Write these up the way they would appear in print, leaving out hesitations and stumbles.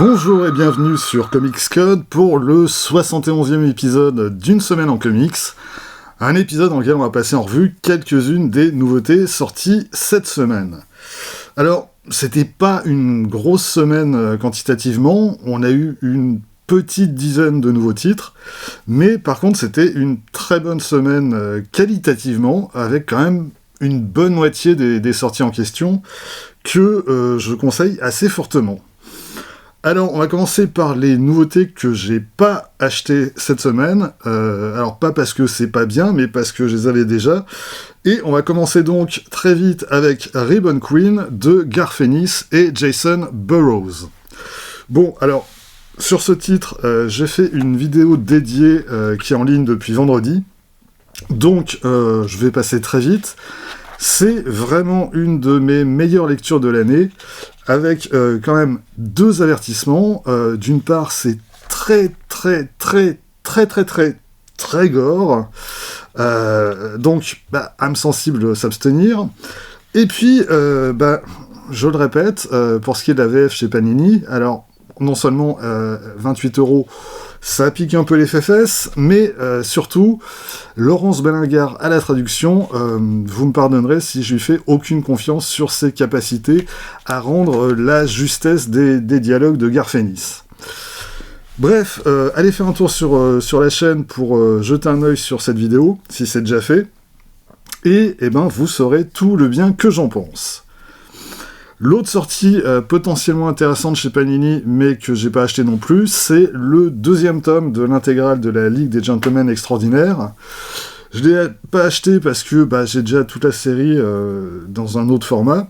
Bonjour et bienvenue sur Comics Code pour le 71e épisode d'une semaine en comics. Un épisode dans lequel on va passer en revue quelques-unes des nouveautés sorties cette semaine. Alors, c'était pas une grosse semaine quantitativement, on a eu une petite dizaine de nouveaux titres, mais par contre c'était une très bonne semaine qualitativement, avec quand même une bonne moitié des sorties en question que je conseille assez fortement. Alors, on va commencer par les nouveautés que j'ai pas achetées cette semaine. Alors, pas parce que c'est pas bien, mais parce que je les avais déjà. Et on va commencer donc très vite avec Ribbon Queen de Garth Ennis et Jason Burrows. Bon, alors, sur ce titre, j'ai fait une vidéo dédiée qui est en ligne depuis vendredi. Donc, je vais passer très vite. C'est vraiment une de mes meilleures lectures de l'année, avec quand même deux avertissements. D'une part, c'est très gore. Donc, âme sensible, s'abstenir. Et puis, je le répète, pour ce qui est de la VF chez Panini, alors, non seulement 28€, ça pique un peu les fesses, mais surtout, Laurence Ballingard à la traduction, vous me pardonnerez si je lui fais aucune confiance sur ses capacités à rendre la justesse des dialogues de Garth Ennis. Bref, allez faire un tour sur la chaîne pour jeter un œil sur cette vidéo, si c'est déjà fait, et vous saurez tout le bien que j'en pense. L'autre sortie potentiellement intéressante chez Panini, mais que j'ai pas acheté non plus, c'est le deuxième tome de l'intégrale de la Ligue des Gentlemen Extraordinaires. Je l'ai pas acheté parce que j'ai déjà toute la série dans un autre format.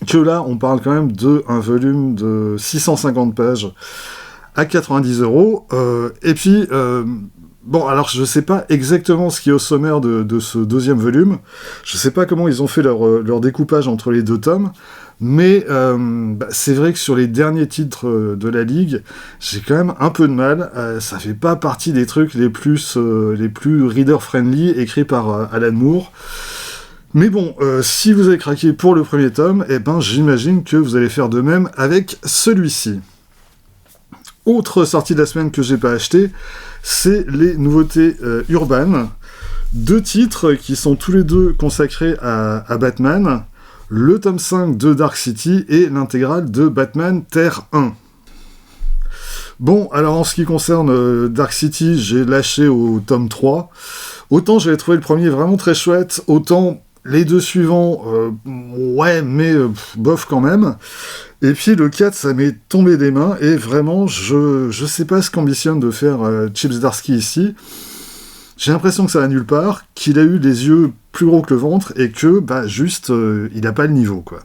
Que là, on parle quand même d'un volume de 650 pages à 90€. Et puis, alors je sais pas exactement ce qui est au sommaire de ce deuxième volume. Je sais pas comment ils ont fait leur découpage entre les deux tomes. Mais c'est vrai que sur les derniers titres de la Ligue, j'ai quand même un peu de mal. Ça fait pas partie des trucs les plus reader-friendly écrits par Alan Moore. Mais bon, si vous avez craqué pour le premier tome, j'imagine que vous allez faire de même avec celui-ci. Autre sortie de la semaine que j'ai pas acheté, c'est les nouveautés Urban. Deux titres qui sont tous les deux consacrés à Batman. Le tome 5 de Dark City et l'intégrale de Batman Terre 1. Bon, alors en ce qui concerne Dark City, j'ai lâché au tome 3. Autant j'avais trouvé le premier vraiment très chouette, autant les deux suivants, bof quand même. Et puis le 4, ça m'est tombé des mains, et vraiment, je sais pas ce qu'ambitionne de faire Chip Zdarsky ici. J'ai l'impression que ça va nulle part, qu'il a eu les yeux plus gros que le ventre, et que, il a pas le niveau, quoi.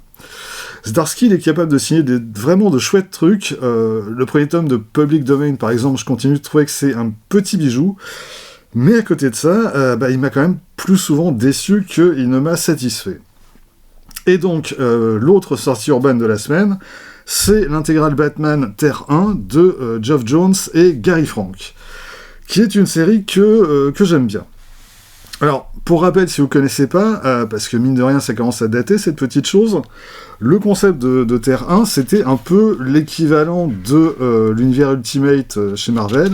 Zdarsky, il est capable de signer vraiment de chouettes trucs. Le premier tome de Public Domain, par exemple, je continue de trouver que c'est un petit bijou. Mais à côté de ça, il m'a quand même plus souvent déçu qu'il ne m'a satisfait. Et donc, l'autre sortie urbaine de la semaine, c'est l'intégrale Batman Terre 1 de Geoff Johns et Gary Frank, qui est une série que j'aime bien. Alors, pour rappel, si vous connaissez pas, parce que mine de rien, ça commence à dater, cette petite chose, le concept de Terre 1, c'était un peu l'équivalent de l'univers Ultimate chez Marvel.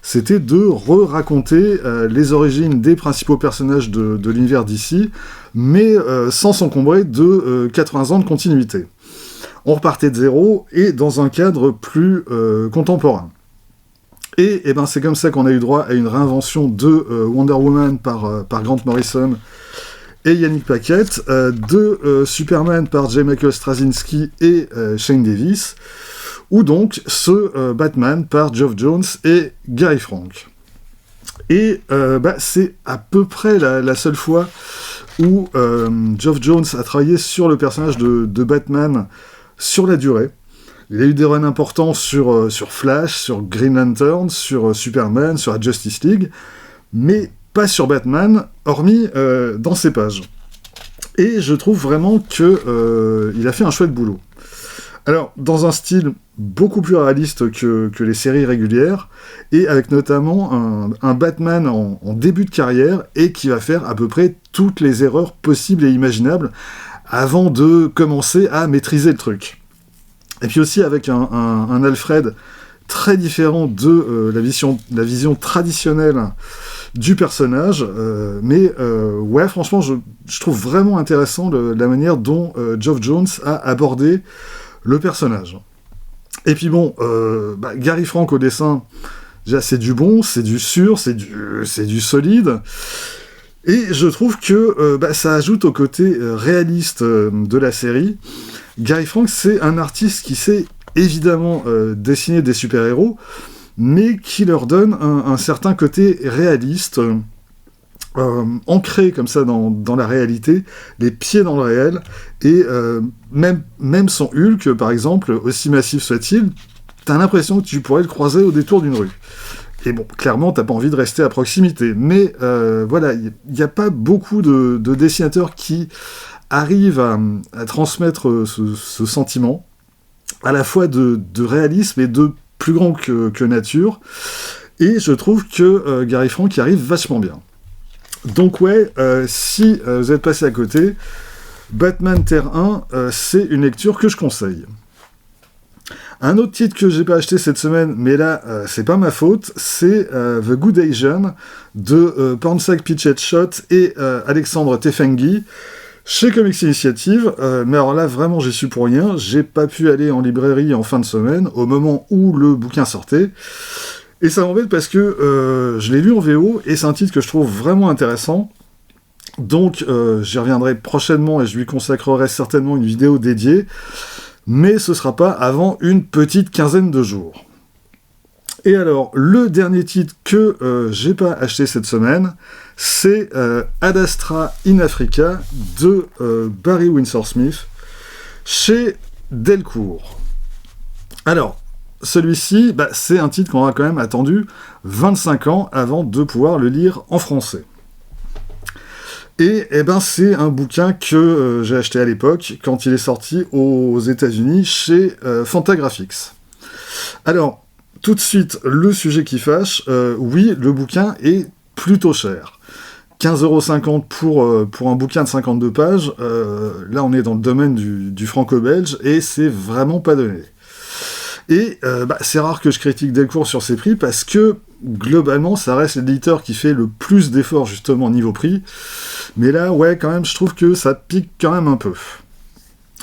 C'était de re-raconter les origines des principaux personnages de l'univers DC, mais sans s'encombrer de 80 ans de continuité. On repartait de zéro, et dans un cadre plus contemporain. Et c'est comme ça qu'on a eu droit à une réinvention de Wonder Woman par Grant Morrison et Yannick Paquette, de Superman par J. Michael Straczynski et Shane Davis, ou donc ce Batman par Geoff Johns et Gary Frank. Et c'est à peu près la seule fois où Geoff Johns a travaillé sur le personnage de Batman sur la durée. Il a eu des runs importants sur Flash, sur Green Lantern, sur Superman, sur la Justice League, mais pas sur Batman, hormis dans ses pages. Et je trouve vraiment qu'il a fait un chouette boulot. Alors, dans un style beaucoup plus réaliste que les séries régulières, et avec notamment un Batman en début de carrière, et qui va faire à peu près toutes les erreurs possibles et imaginables, avant de commencer à maîtriser le truc. Et puis aussi avec un Alfred très différent de la vision traditionnelle du personnage, mais ouais, franchement, je trouve vraiment intéressant la manière dont Geoff Johns a abordé le personnage. Et puis bon, Gary Frank au dessin, déjà c'est du bon, c'est du sûr, c'est du solide, et je trouve que ça ajoute au côté réaliste de la série. Gary Frank, c'est un artiste qui sait évidemment dessiner des super-héros, mais qui leur donne un certain côté réaliste, ancré comme ça dans la réalité, les pieds dans le réel, et même son Hulk, par exemple, aussi massif soit-il, t'as l'impression que tu pourrais le croiser au détour d'une rue. Et bon, clairement, t'as pas envie de rester à proximité, mais voilà, il n'y a pas beaucoup de dessinateurs qui arrivent à transmettre ce sentiment, à la fois de réalisme et de plus grand que nature, et je trouve que Gary Frank y arrive vachement bien. Donc ouais, si vous êtes passé à côté, Batman Terre 1, c'est une lecture que je conseille. Un autre titre que j'ai pas acheté cette semaine, mais là, c'est pas ma faute, c'est The Good Asian de Pornsak Pitchetshot et Alexandre Tefenkgi, chez Comics Initiative, mais alors là, vraiment, j'y suis pour rien. J'ai pas pu aller en librairie en fin de semaine, au moment où le bouquin sortait. Et ça m'embête parce que je l'ai lu en VO, et c'est un titre que je trouve vraiment intéressant. Donc, j'y reviendrai prochainement, et je lui consacrerai certainement une vidéo dédiée. Mais ce sera pas avant une petite quinzaine de jours. Et alors, le dernier titre que j'ai pas acheté cette semaine, c'est Ad Astra in Africa de Barry Windsor Smith chez Delcourt. Alors, celui-ci, c'est un titre qu'on aura quand même attendu 25 ans avant de pouvoir le lire en français. Et c'est un bouquin que j'ai acheté à l'époque, quand il est sorti aux États-Unis chez Fantagraphics. Alors, tout de suite, le sujet qui fâche, oui, le bouquin est plutôt cher. 15,50€ pour un bouquin de 52 pages, là on est dans le domaine du franco-belge, et c'est vraiment pas donné. Et c'est rare que je critique Delcourt sur ses prix, parce que, globalement, ça reste l'éditeur qui fait le plus d'efforts, justement, niveau prix. Mais là, ouais, quand même, je trouve que ça pique quand même un peu.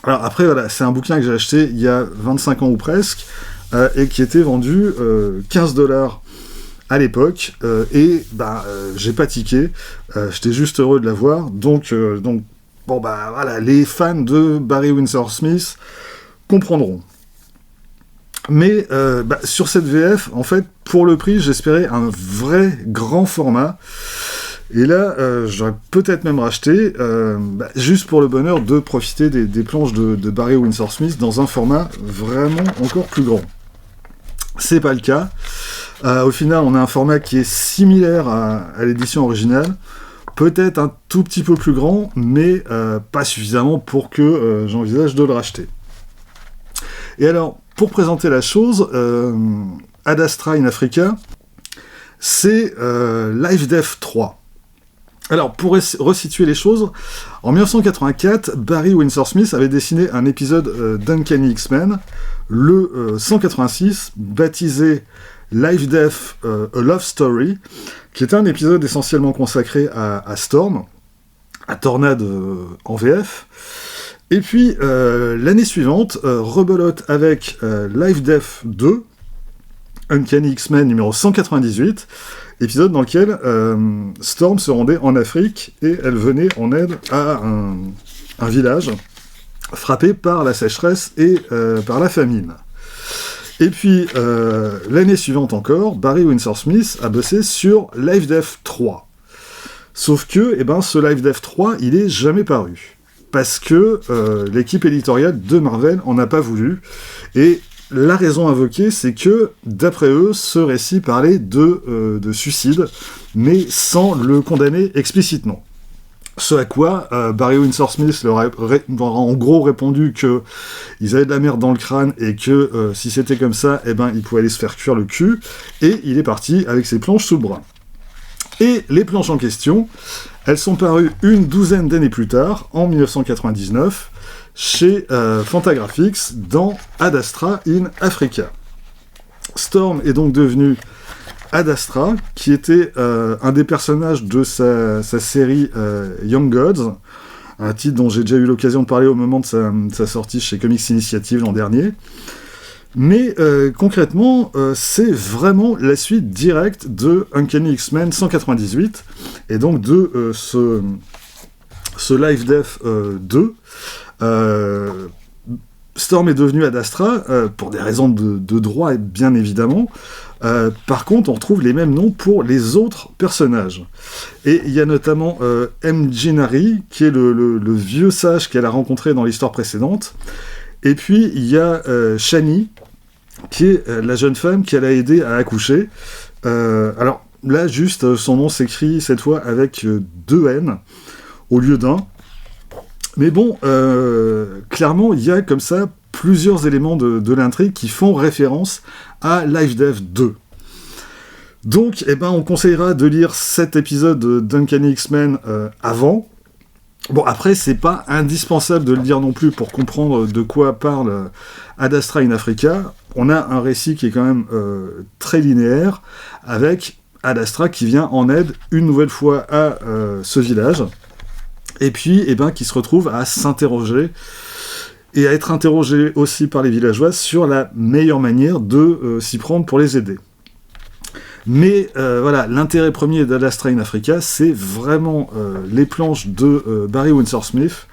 Alors après, voilà, c'est un bouquin que j'ai acheté il y a 25 ans ou presque, et qui était vendu 15$ à l'époque, et j'ai pas tiqué, j'étais juste heureux de l'avoir, donc bon voilà, les fans de Barry Windsor Smith comprendront. Mais sur cette VF, en fait, pour le prix, j'espérais un vrai grand format, et là, j'aurais peut-être même racheté, juste pour le bonheur de profiter des planches de Barry Windsor Smith dans un format vraiment encore plus grand. C'est pas le cas. Au final, on a un format qui est similaire à l'édition originale, peut-être un tout petit peu plus grand, mais pas suffisamment pour que j'envisage de le racheter. Et alors, pour présenter la chose, Ad Astra in Africa, c'est Life Death 3. Alors, pour resituer les choses, en 1984, Barry Windsor Smith avait dessiné un épisode d'Uncanny X-Men, le 186, baptisé Life Death A Love Story, qui était un épisode essentiellement consacré à Storm, à Tornade en VF. Et puis, l'année suivante, rebelote avec Life Death 2, Uncanny X-Men numéro 198, épisode dans lequel Storm se rendait en Afrique et elle venait en aide à un village frappé par la sécheresse et par la famine. Et puis, l'année suivante encore, Barry Windsor Smith a bossé sur Life Death 3. Sauf que, ce Life Death 3, il est jamais paru. Parce que l'équipe éditoriale de Marvel en a pas voulu. Et la raison invoquée, c'est que, d'après eux, ce récit parlait de suicide, mais sans le condamner explicitement. Ce à quoi Barry Windsor Smith leur a en gros répondu qu'ils avaient de la merde dans le crâne et que si c'était comme ça, ils pouvaient aller se faire cuire le cul, et il est parti avec ses planches sous le bras. Et les planches en question, elles sont parues une douzaine d'années plus tard, en 1999, chez Fantagraphics dans Ad Astra in Africa. Storm est donc devenu Ad Astra, qui était un des personnages de sa série Young Gods, un titre dont j'ai déjà eu l'occasion de parler au moment de sa sortie chez Comics Initiative l'an dernier. Mais concrètement, c'est vraiment la suite directe de Uncanny X-Men 198, et donc de ce Life Death 2. Storm est devenu Ad Astra, pour des raisons de droit, bien évidemment. Par contre, on retrouve les mêmes noms pour les autres personnages. Et il y a notamment M. Nari, qui est le vieux sage qu'elle a rencontré dans l'histoire précédente. Et puis, il y a Shani, qui est la jeune femme qu'elle a aidé à accoucher. Alors, là, juste, son nom s'écrit cette fois avec 2 N au lieu d'un. Mais bon, clairement, il y a comme ça plusieurs éléments de l'intrigue qui font référence à Life Death 2. Donc, on conseillera de lire cet épisode d'Uncanny X-Men avant. Bon, après, c'est pas indispensable de le lire non plus pour comprendre de quoi parle Ad Astra in Africa. On a un récit qui est quand même très linéaire, avec Ad Astra qui vient en aide une nouvelle fois à ce village, et puis qui se retrouve à s'interroger, et à être interrogé aussi par les villageois sur la meilleure manière de s'y prendre pour les aider. Mais voilà, l'intérêt premier d'Ad Astra in Africa, c'est vraiment les planches de Barry Windsor-Smith,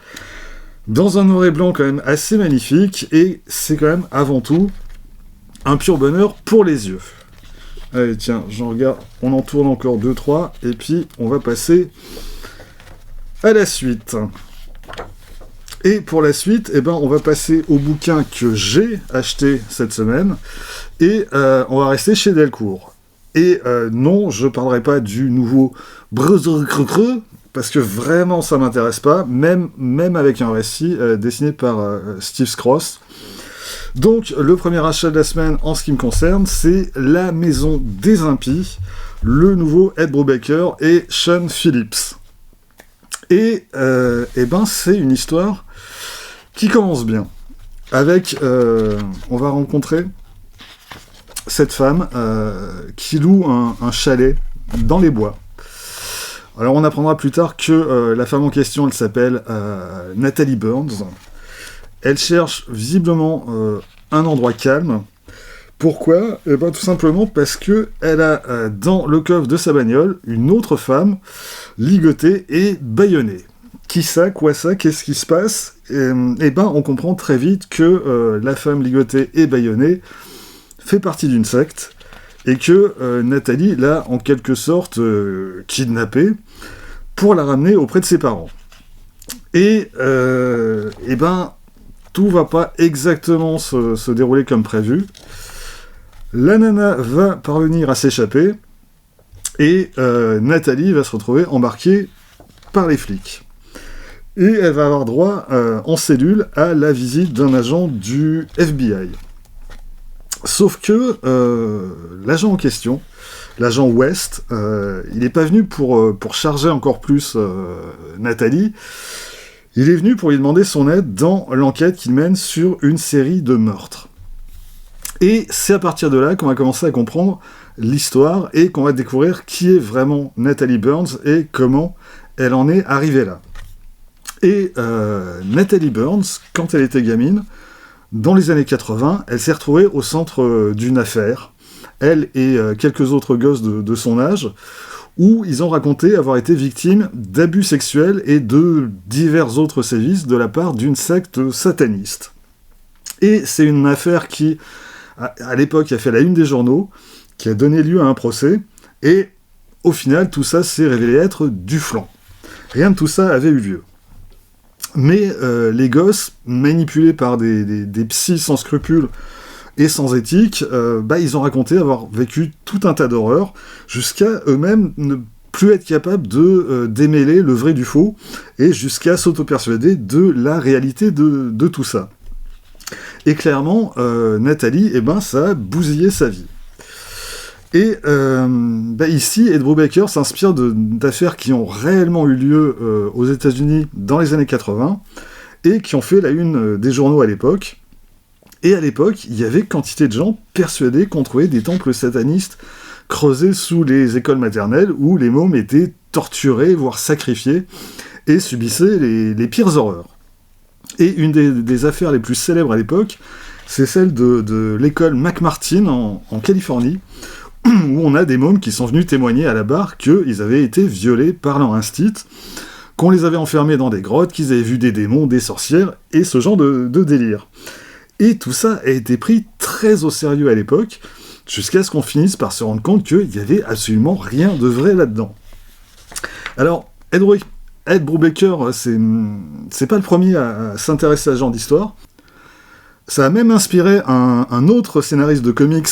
dans un noir et blanc quand même assez magnifique, et c'est quand même avant tout un pur bonheur pour les yeux. Allez, tiens, j'en regarde, on en tourne encore 2-3, et puis on va passer à la suite. Et pour la suite, on va passer au bouquin que j'ai acheté cette semaine, et on va rester chez Delcourt. Et non, je parlerai pas du nouveau Brrrr, parce que vraiment ça m'intéresse pas, même avec un récit dessiné par Steve Skroce. Donc le premier achat de la semaine en ce qui me concerne, c'est La Maison des Impies, le nouveau Ed Brubaker et Sean Phillips. Et c'est une histoire qui commence bien. Avec, on va rencontrer cette femme qui loue un chalet dans les bois. Alors on apprendra plus tard que la femme en question, elle s'appelle Natalie Burns. Elle cherche visiblement un endroit calme. Pourquoi ? Tout simplement parce que elle a dans le coffre de sa bagnole une autre femme ligotée et bâillonnée. Qui ça ? Quoi ça ? Qu'est-ce qui se passe ? On comprend très vite que la femme ligotée et bâillonnée fait partie d'une secte, et que Nathalie l'a en quelque sorte kidnappée pour la ramener auprès de ses parents. Et tout va pas exactement se dérouler comme prévu. La nana va parvenir à s'échapper, et Nathalie va se retrouver embarquée par les flics. Et elle va avoir droit en cellule à la visite d'un agent du FBI. Sauf que l'agent en question, l'agent West, il n'est pas venu pour charger encore plus Nathalie, il est venu pour lui demander son aide dans l'enquête qu'il mène sur une série de meurtres. Et c'est à partir de là qu'on va commencer à comprendre l'histoire et qu'on va découvrir qui est vraiment Natalie Burns et comment elle en est arrivée là. Et Natalie Burns, quand elle était gamine, dans les années 80, elle s'est retrouvée au centre d'une affaire, elle et quelques autres gosses de son âge, où ils ont raconté avoir été victimes d'abus sexuels et de divers autres sévices de la part d'une secte sataniste. Et c'est une affaire qui, à l'époque, a fait la une des journaux, qui a donné lieu à un procès, et au final, tout ça s'est révélé être du flan. Rien de tout ça avait eu lieu. Mais les gosses, manipulés par des psys sans scrupules et sans éthique, ils ont raconté avoir vécu tout un tas d'horreurs, jusqu'à eux-mêmes ne plus être capables de démêler le vrai du faux, et jusqu'à s'auto-persuader de la réalité de tout ça. Et clairement, Nathalie, ça a bousillé sa vie. Et ici, Ed Brubaker s'inspire d'affaires qui ont réellement eu lieu aux États-Unis dans les années 80, et qui ont fait la une des journaux à l'époque. Et à l'époque, il y avait quantité de gens persuadés qu'on trouvait des temples satanistes creusés sous les écoles maternelles où les mômes étaient torturés, voire sacrifiés, et subissaient les pires horreurs. Et une des affaires les plus célèbres à l'époque, c'est celle de l'école McMartin en Californie, où on a des mômes qui sont venus témoigner à la barre qu'ils avaient été violés par leur instit, qu'on les avait enfermés dans des grottes, qu'ils avaient vu des démons, des sorcières, et ce genre de délire. Et tout ça a été pris très au sérieux à l'époque, jusqu'à ce qu'on finisse par se rendre compte qu'il n'y avait absolument rien de vrai là-dedans. Alors, Ed Brubaker, c'est pas le premier à s'intéresser à ce genre d'histoire. Ça a même inspiré un autre scénariste de comics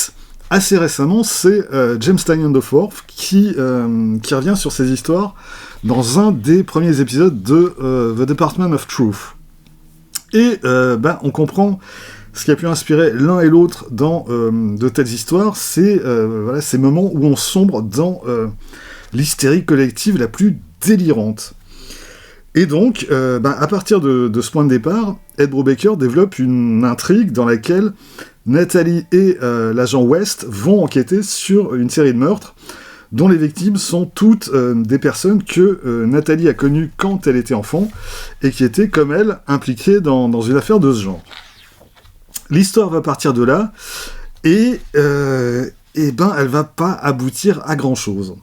assez récemment, c'est James Tynion IV, qui revient sur ces histoires dans un des premiers épisodes de The Department of Truth. Et on comprend ce qui a pu inspirer l'un et l'autre dans de telles histoires, c'est ces moments où on sombre dans l'hystérie collective la plus délirante. Et donc, à partir de ce point de départ, Ed Brubaker développe une intrigue dans laquelle Natalie et l'agent West vont enquêter sur une série de meurtres dont les victimes sont toutes des personnes que Nathalie a connues quand elle était enfant et qui étaient, comme elle, impliquées dans une affaire de ce genre. L'histoire va partir de là et elle va pas aboutir à grand-chose.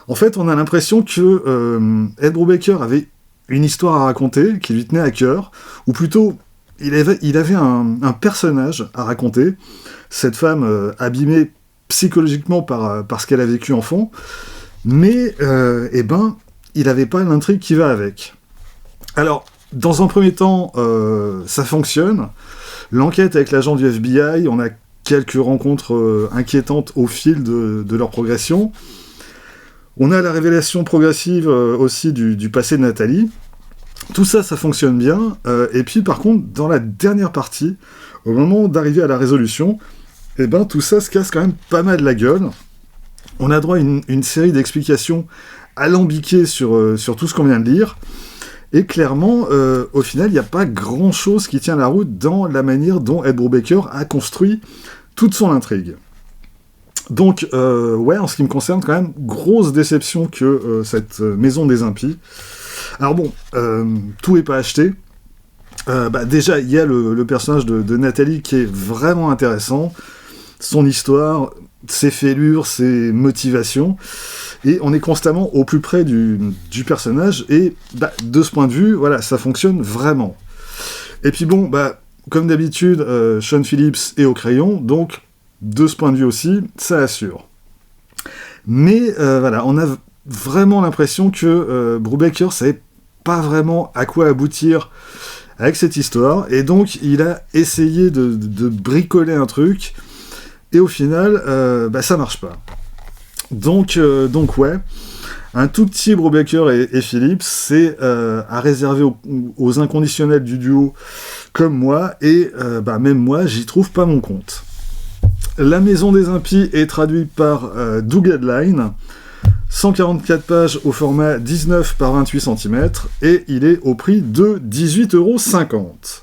En fait, on a l'impression que Ed Brubaker avait une histoire à raconter qui lui tenait à cœur, ou plutôt, il avait un personnage à raconter, cette femme abîmée psychologiquement par ce qu'elle a vécu enfant, mais il n'avait pas l'intrigue qui va avec. Alors, dans un premier temps, ça fonctionne. L'enquête avec l'agent du FBI, on a quelques rencontres inquiétantes au fil de leur progression. On a la révélation progressive aussi du passé de Nathalie. Tout ça, ça fonctionne bien. Et puis, par contre, dans la dernière partie, au moment d'arriver à la résolution, tout ça se casse quand même pas mal la gueule. On a droit à une série d'explications alambiquées sur tout ce qu'on vient de lire. Et clairement, au final, il n'y a pas grand-chose qui tient la route dans la manière dont Ed Brubaker a construit toute son intrigue. Donc, en ce qui me concerne, quand même, grosse déception que cette Maison des Impies. Alors bon, tout n'est pas acheté. Déjà, il y a le personnage de Nathalie qui est vraiment intéressant. Son histoire, ses fêlures, ses motivations. Et on est constamment au plus près du personnage. Et de ce point de vue, voilà, ça fonctionne vraiment. Et puis bon, comme d'habitude, Sean Phillips est au crayon, donc de ce point de vue aussi, ça assure. Mais on a vraiment l'impression que Brubaker savait pas vraiment à quoi aboutir avec cette histoire, et donc il a essayé de bricoler un truc, et au final, ça marche pas. Donc ouais, un tout petit Brubaker et Phillips, c'est à réserver aux inconditionnels du duo comme moi, et même moi, j'y trouve pas mon compte. La Maison des Impies est traduite par Doug Headline, 144 pages au format 19 par 28 cm, et il est au prix de 18,50€.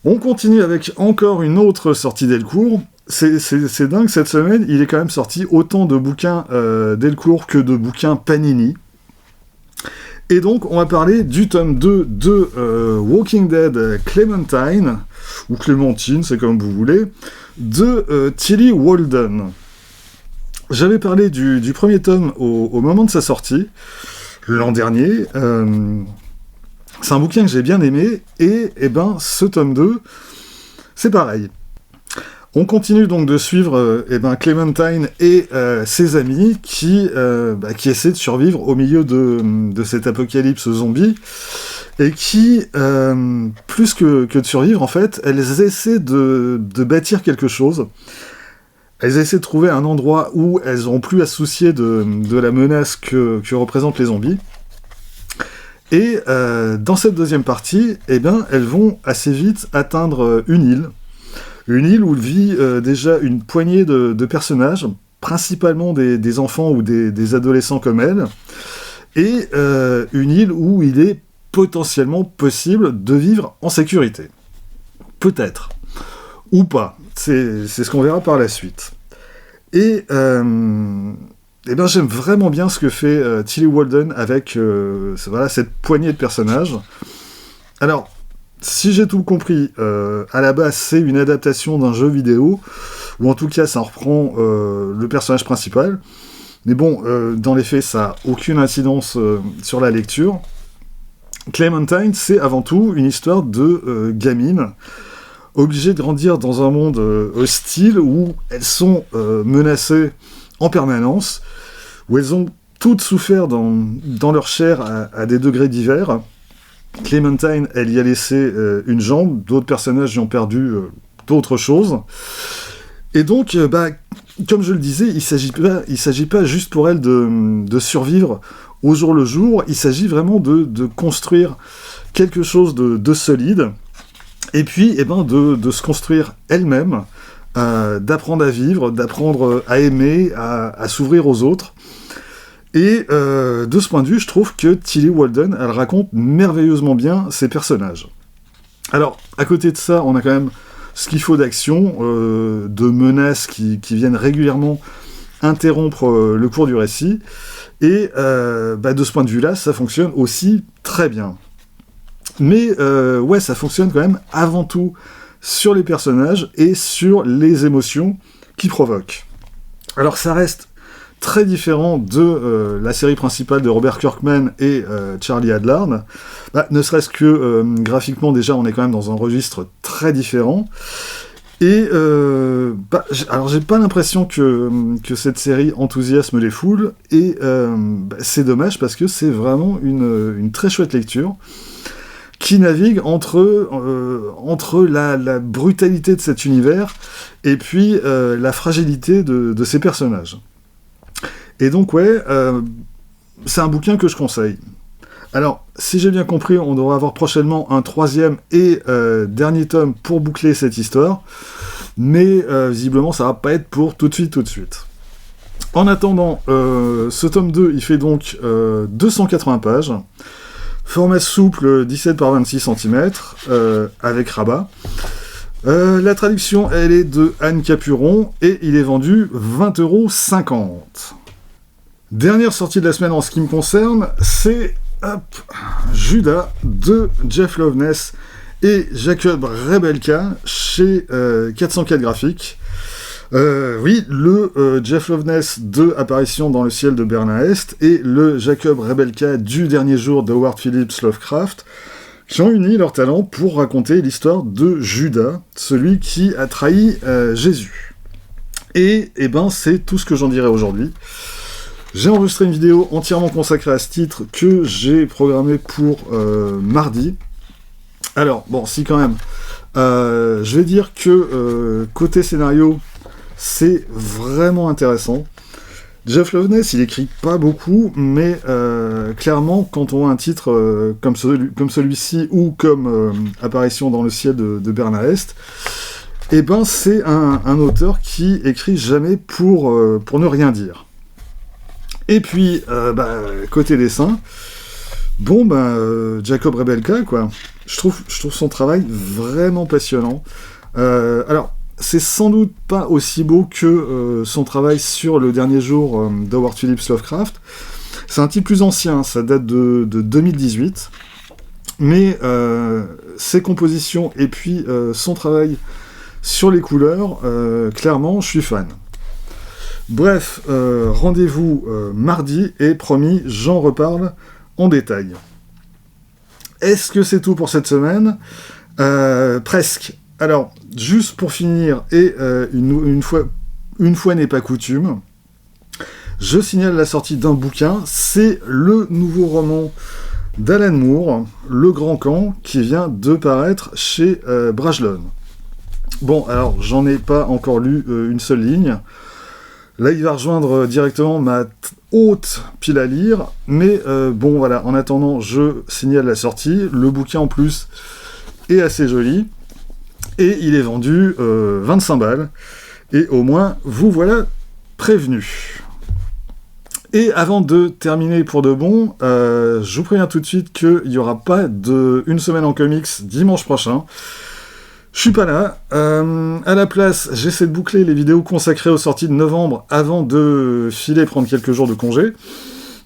On continue avec encore une autre sortie Delcourt. C'est dingue, cette semaine, il est quand même sorti autant de bouquins Delcourt que de bouquins Panini. Et donc, on va parler du tome 2 de Walking Dead Clementine, ou Clémentine, c'est comme vous voulez, de Tillie Walden. J'avais parlé du premier tome au moment de sa sortie, l'an dernier. C'est un bouquin que j'ai bien aimé, et ce tome 2, c'est pareil. On continue donc de suivre Clementine et ses amis qui essaient de survivre au milieu de cet apocalypse zombie, et qui, plus que de survivre, en fait, elles essaient de bâtir quelque chose. Elles essaient de trouver un endroit où elles n'auront plus à se soucier de la menace que représentent les zombies. Et dans cette deuxième partie, elles vont assez vite atteindre une île où vit déjà une poignée de personnages, principalement des enfants ou des adolescents comme elles, et une île où il est potentiellement possible de vivre en sécurité. Peut-être. Ou pas. C'est ce qu'on verra par la suite. Et ben j'aime vraiment bien ce que fait Tillie Walden avec cette poignée de personnages. Alors, si j'ai tout compris, à la base c'est une adaptation d'un jeu vidéo, ou en tout cas ça reprend le personnage principal, mais bon, dans les faits ça n'a aucune incidence sur la lecture. Clementine, c'est avant tout une histoire de gamine, obligées de grandir dans un monde hostile, où elles sont menacées en permanence, où elles ont toutes souffert dans leur chair à des degrés divers. Clementine, elle y a laissé une jambe, d'autres personnages y ont perdu d'autres choses. Et donc, comme je le disais, il s'agit pas juste pour elle de survivre au jour le jour, il s'agit vraiment de construire quelque chose de solide, et puis de se construire elle-même, d'apprendre à vivre, d'apprendre à aimer, à s'ouvrir aux autres. Et de ce point de vue, je trouve que Tillie Walden, elle raconte merveilleusement bien ses personnages. Alors, à côté de ça, on a quand même ce qu'il faut d'action, de menaces qui viennent régulièrement interrompre le cours du récit, et de ce point de vue-là, ça fonctionne aussi très bien. Mais ça fonctionne quand même avant tout sur les personnages et sur les émotions qu'ils provoquent. Alors ça reste très différent de la série principale de Robert Kirkman et Charlie Adlard. Ne serait-ce que graphiquement, déjà, on est quand même dans un registre très différent. Et alors j'ai pas l'impression que cette série enthousiasme les foules, et c'est dommage parce que c'est vraiment une très chouette lecture qui navigue entre la brutalité de cet univers et puis la fragilité de ces personnages. Et donc c'est un bouquin que je conseille. Alors, si j'ai bien compris, on devra avoir prochainement un 3e et dernier tome pour boucler cette histoire, mais visiblement ça va pas être pour tout de suite. En attendant, ce tome 2, il fait donc 280 pages, format souple 17 par 26 cm, avec rabat. La traduction, elle est de Anne Capuron, et il est vendu 20,50€. Dernière sortie de la semaine en ce qui me concerne, c'est Judas de Jeff Loveness et Jacob Rebelka chez 404 Graphiques. Le Jeff Loveness de Apparition dans le ciel de Bernard Est et le Jacob Rebelka du dernier jour de Howard Phillips Lovecraft, qui ont uni leurs talents pour raconter l'histoire de Judas, celui qui a trahi Jésus. Et c'est tout ce que j'en dirai aujourd'hui. J'ai enregistré une vidéo entièrement consacrée à ce titre que j'ai programmé pour mardi. Alors, bon, si quand même, je vais dire que côté scénario, c'est vraiment intéressant. Jeff Loveness, il écrit pas beaucoup, mais clairement, quand on a un titre comme celui-ci, ou comme Apparition dans le ciel de Bernard Est, c'est un auteur qui écrit jamais pour ne rien dire. Et puis, côté dessin, Jacob Rebelka, quoi. Je trouve son travail vraiment passionnant. Alors, c'est sans doute pas aussi beau que son travail sur le dernier jour d'Howard Phillips Lovecraft. C'est un type plus ancien, ça date de 2018. Mais ses compositions et puis son travail sur les couleurs, clairement, je suis fan. Bref, rendez-vous mardi, et promis, j'en reparle en détail. Est-ce que c'est tout pour cette semaine ? Presque. Alors, juste pour finir, et une fois n'est pas coutume, je signale la sortie d'un bouquin, c'est le nouveau roman d'Alan Moore, Le Grand Camp, qui vient de paraître chez Brajlon. Bon, alors, j'en ai pas encore lu une seule ligne. Là, il va rejoindre directement ma haute pile à lire, mais en attendant, je signale la sortie. Le bouquin, en plus, est assez joli, et il est vendu 25 balles, et au moins, vous voilà prévenus. Et avant de terminer pour de bon, je vous préviens tout de suite qu'il n'y aura pas de une semaine en comics dimanche prochain. Je suis pas là. À la place, j'essaie de boucler les vidéos consacrées aux sorties de novembre avant de filer prendre quelques jours de congé.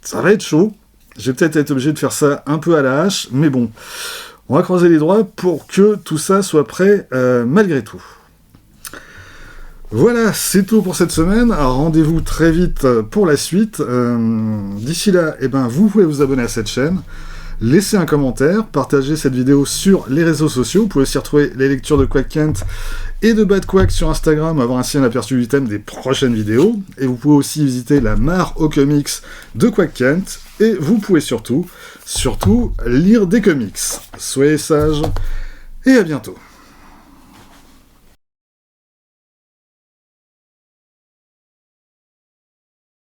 Ça va être chaud. Je vais peut-être être obligé de faire ça un peu à la hache, mais bon. On va croiser les doigts pour que tout ça soit prêt malgré tout. Voilà, c'est tout pour cette semaine. Alors, rendez-vous très vite pour la suite. D'ici là, vous pouvez vous abonner à cette chaîne, laisser un commentaire, partager cette vidéo sur les réseaux sociaux. Vous pouvez aussi retrouver les lectures de Quack Kent et de Bad Quack sur Instagram, avoir ainsi un aperçu du thème des prochaines vidéos. Et vous pouvez aussi visiter la mare aux comics de Quack Kent. Et vous pouvez surtout lire des comics. Soyez sages et à bientôt.